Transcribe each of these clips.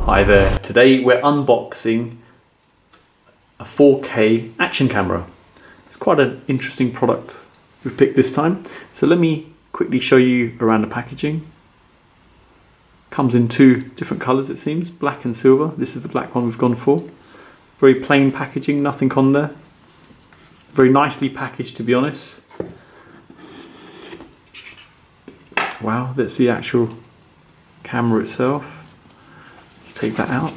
Hi there, today we're unboxing a 4K action camera. It's quite an interesting product we've picked this time. So let me quickly show you around the packaging. Comes in two different colours it seems, black and silver. This is the black one we've gone for. Very plain packaging, nothing on there. Very nicely packaged to be honest. Wow, that's the actual camera itself. Let's take that out.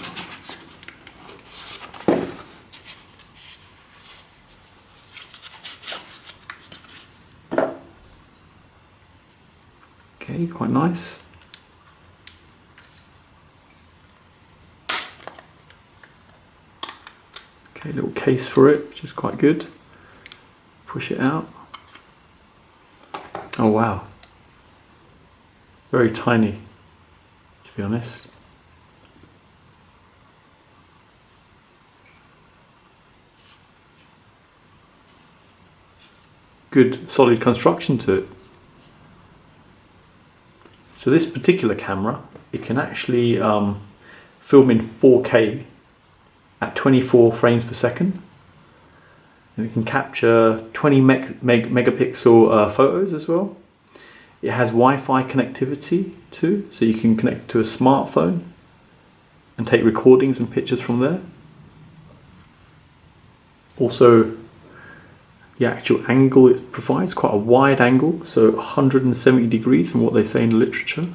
Okay, quite nice. Okay, little case for it, which is quite good. Push it out. Oh wow. Very tiny, to be honest. Good solid construction to it. So this particular camera, it can actually film in 4K at 24 frames per second. And it can capture 20 megapixel photos as well. It has Wi-Fi connectivity too, so you can connect it to a smartphone and take recordings and pictures from there. Also, the actual angle it provides, quite a wide angle, so 170 degrees from what they say in the literature.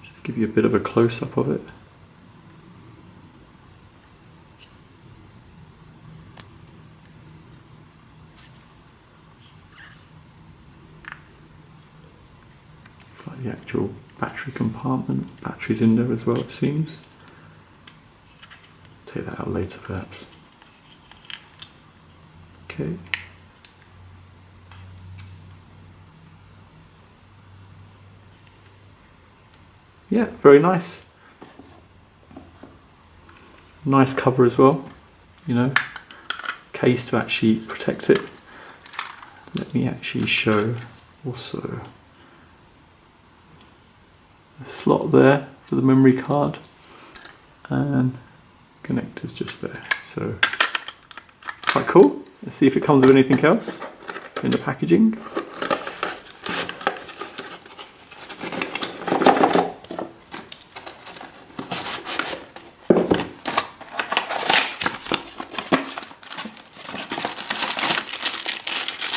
Just give you a bit of a close-up of it. The actual battery compartment, batteries in there as well it seems. Take that out later perhaps. Okay. Yeah, very nice. Nice cover as well, you know, case to actually protect it. Let me actually show also a slot there for the memory card and connectors just there. So quite cool. Let's see if it comes with anything else in the packaging.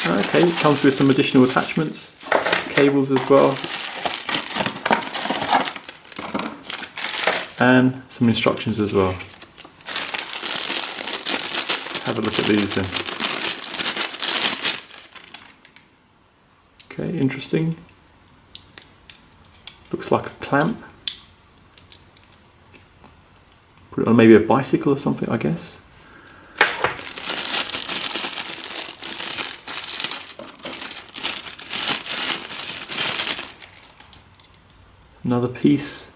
Okay, it comes with some additional attachments, cables as well, and some instructions as well. Have a look at these then. Okay, interesting. Looks like a clamp. Put it on maybe a bicycle or something, I guess. Another piece.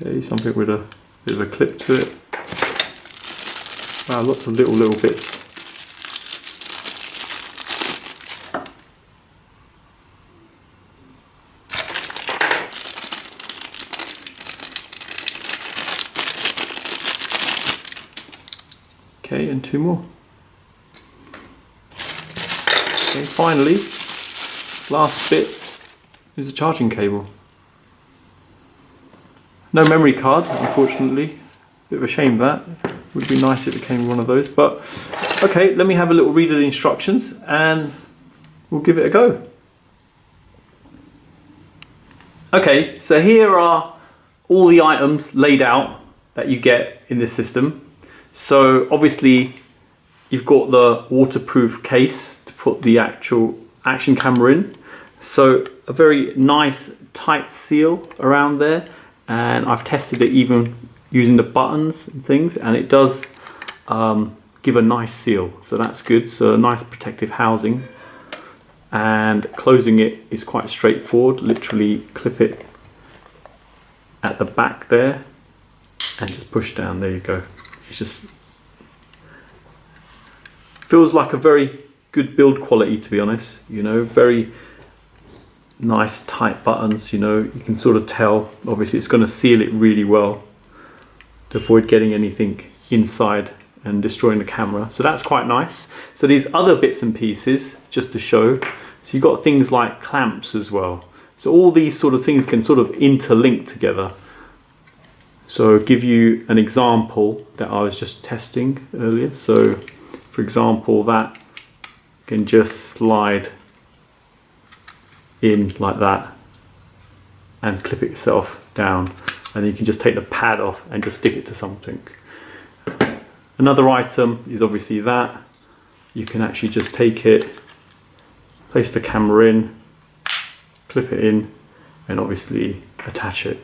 Okay, something with a bit of a clip to it. Wow, lots of little bits. Okay, and two more. Okay, finally, last bit is a charging cable. No memory card, unfortunately. Bit of a shame that. Would be nice if it came with one of those, but okay, let me have a little read of the instructions and we'll give it a go. Okay, so here are all the items laid out that you get in this system. So obviously you've got the waterproof case to put the actual action camera in. So a very nice tight seal around there, and I've tested it even using the buttons and things, and it does give a nice seal, so that's good. So a nice protective housing, and closing it is quite straightforward. Literally clip it at the back there and just push down. There you go. It's just feels like a very good build quality, to be honest. You know, very nice tight buttons, you know, you can sort of tell, obviously it's going to seal it really well to avoid getting anything inside and destroying the camera. So that's quite nice. So these other bits and pieces, just to show, so you've got things like clamps as well. So all these sort of things can sort of interlink together. So I'll give you an example that I was just testing earlier. So for example, that can just slide in like that and clip itself down, and you can just take the pad off and just stick it to something. Another item is obviously that you can actually just take it, place the camera in, clip it in, and obviously attach it.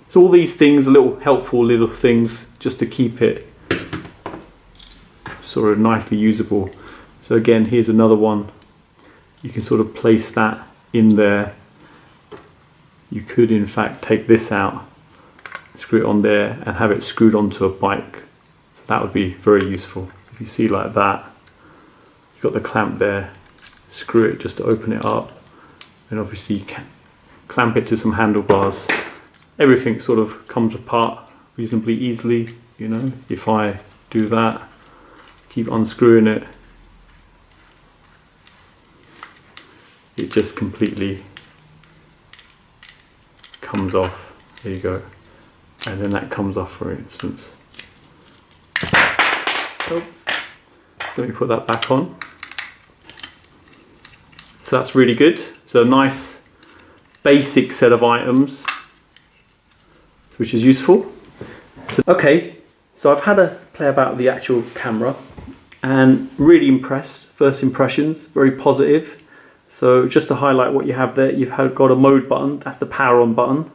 So all these things are little helpful little things just to keep it sort of nicely usable. So again, here's another one. You can sort of place that in there. You could in fact take this out, screw it on there, and have it screwed onto a bike. So that would be very useful. If you see like that, you've got the clamp there, screw it just to open it up, and obviously you can clamp it to some handlebars. Everything sort of comes apart reasonably easily, you know. If I do that, keep unscrewing it, it just completely comes off. There you go. And then that comes off, for instance. Oh, let me put that back on. So that's really good. So a nice basic set of items, which is useful. So, okay, so I've had a play about with the actual camera and really impressed. First impressions, very positive. So just to highlight what you have there, you've got a mode button, that's the power on button,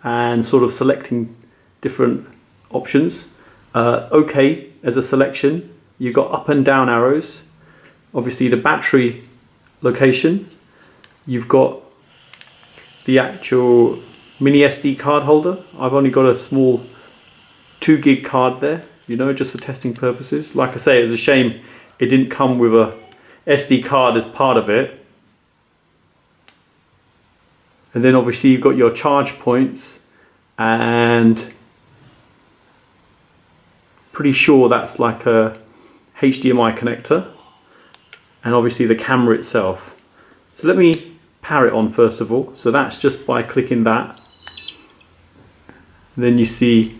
and sort of selecting different options. Okay, as a selection, you've got up and down arrows. Obviously the battery location, you've got the actual mini SD card holder. I've only got a small 2 gig card there, you know, just for testing purposes. Like I say, it was a shame it didn't come with a SD card as part of it. And then obviously you've got your charge points, and pretty sure that's like a HDMI connector, and obviously the camera itself. So let me power it on first of all. So that's just by clicking that. And then you see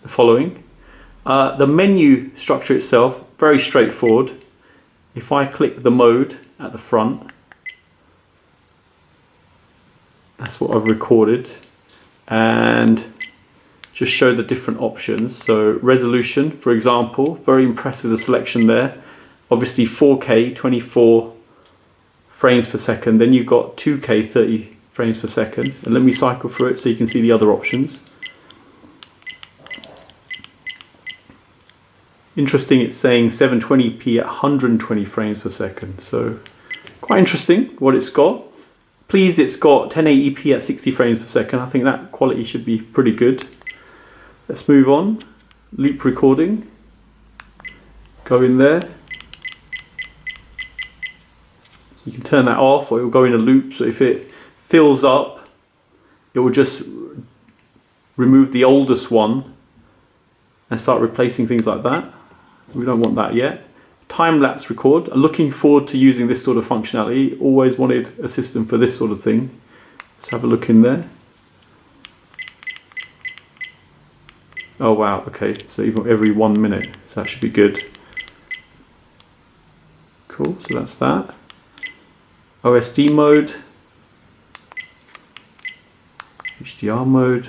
the following. The menu structure itself, very straightforward. If I click the mode at the front, that's what I've recorded, and just show the different options. So resolution, for example, very impressed with the selection there. Obviously 4K 24 frames per second, then you've got 2K 30 frames per second. And let me cycle through it so you can see the other options. Interesting, it's saying 720p at 120 frames per second, so quite interesting what it's got. Pleased it's got 1080p at 60 frames per second. I think that quality should be pretty good. Let's move on. Loop recording. Go in there. You can turn that off, or it will go in a loop. So if it fills up, it will just remove the oldest one and start replacing things like that. We don't want that yet. Time-lapse record. I'm looking forward to using this sort of functionality. Always wanted a system for this sort of thing. Let's have a look in there. Oh wow, okay, so even every 1 minute, so that should be good. Cool, so that's that. OSD mode, HDR mode,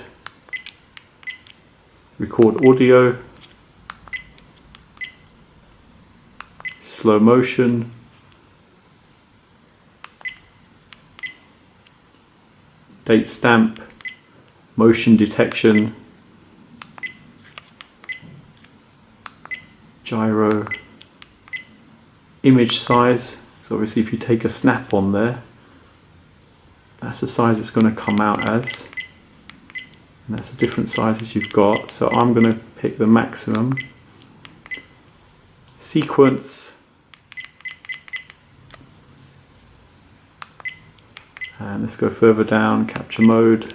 record audio, slow motion, date stamp, motion detection, gyro, image size. So obviously if you take a snap on there, that's the size it's going to come out as, and that's the different sizes you've got. So I'm going to pick the maximum. Sequence, And let's go further down, capture mode,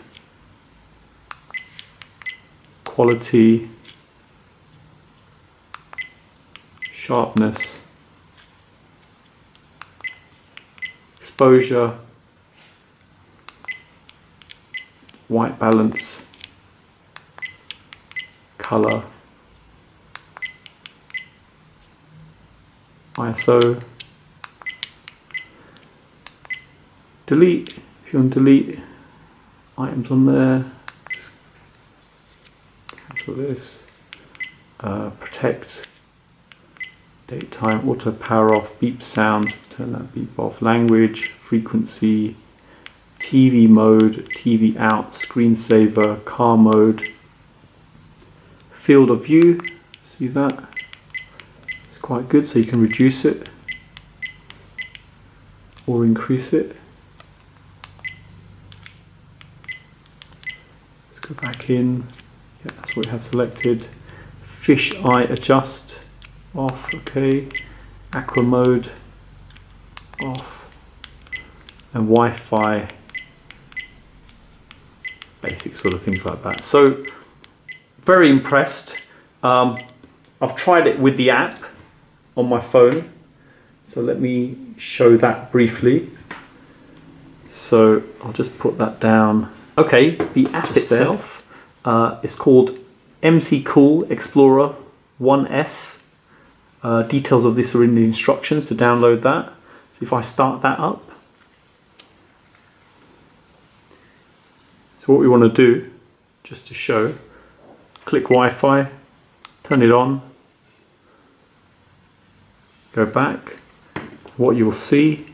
quality, sharpness, exposure, white balance, color, ISO, delete, if you want to delete items on there, cancel this, protect, date time, auto power off, beep sounds, turn that beep off, language, frequency, TV mode, TV out, screensaver, car mode, field of view, see that? It's quite good, so you can reduce it or increase it. Let's go back in, yeah, that's what we had selected. Fish eye adjust, off, okay. Aqua mode, off. And Wi-Fi, basic sort of things like that. So very impressed. I've tried it with the app on my phone, so let me show that briefly. So I'll just put that down. Okay, the app itself is called MGCOOL Explorer 1S. Details of this are in the instructions to download that. So if I start that up, so what we want to do, just to show, click Wi-Fi, turn it on, go back. What you'll see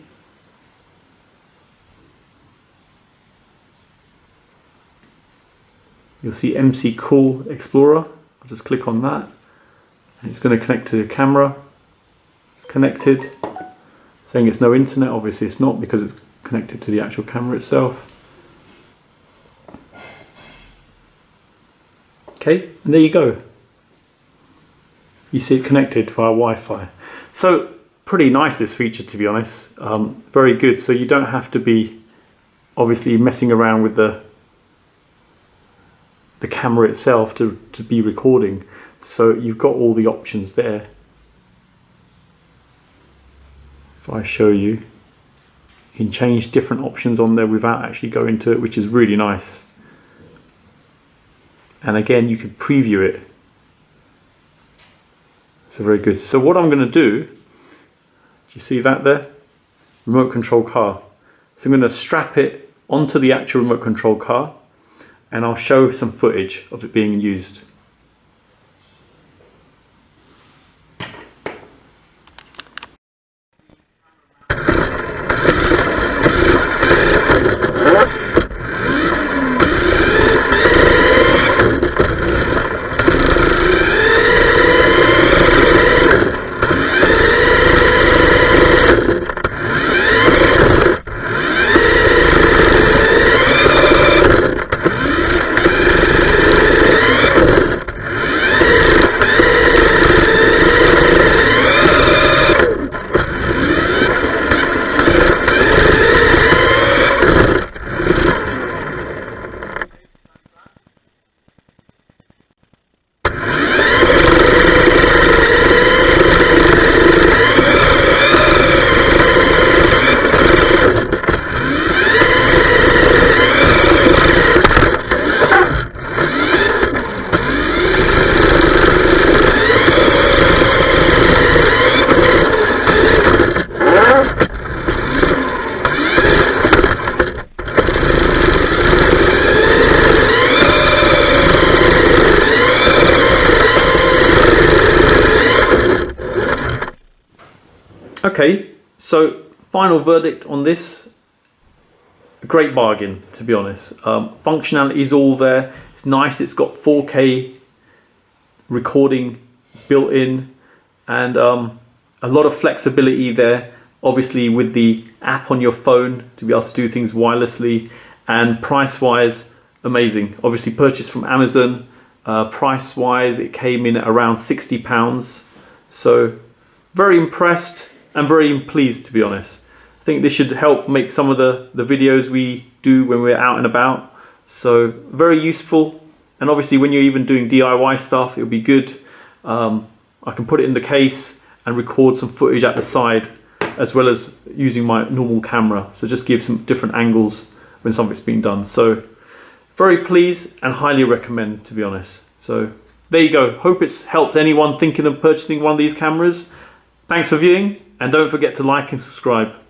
MGCOOL Explorer. I'll just click on that and it's going to connect to the camera. It's connected, saying it's no internet. Obviously it's not, because it's connected to the actual camera itself. Okay, and there you go. You see it connected via Wi-Fi. So pretty nice, this feature, to be honest. Very good. So you don't have to be obviously messing around with the camera itself to be recording. So you've got all the options there. If I show you, you can change different options on there without actually going to it, which is really nice. And again, you can preview it. So very good. So what I'm going to do, you see that there? Remote control car. So I'm going to strap it onto the actual remote control car, and I'll show some footage of it being used. Okay, so final verdict on this, a great bargain, to be honest. Functionality is all there. It's nice, it's got 4K recording built in, and a lot of flexibility there, obviously with the app on your phone to be able to do things wirelessly, and price wise, amazing. Obviously purchased from Amazon. Price wise, it came in at around £60. So very impressed and very pleased, to be honest. I think this should help make some of the videos we do when we're out and about. So very useful, and obviously when you're even doing DIY stuff, it'll be good. I can put it in the case and record some footage at the side, as well as using my normal camera. So just give some different angles when something's being done. So very pleased and highly recommend, to be honest. So there you go. Hope it's helped anyone thinking of purchasing one of these cameras. Thanks for viewing, and don't forget to like and subscribe.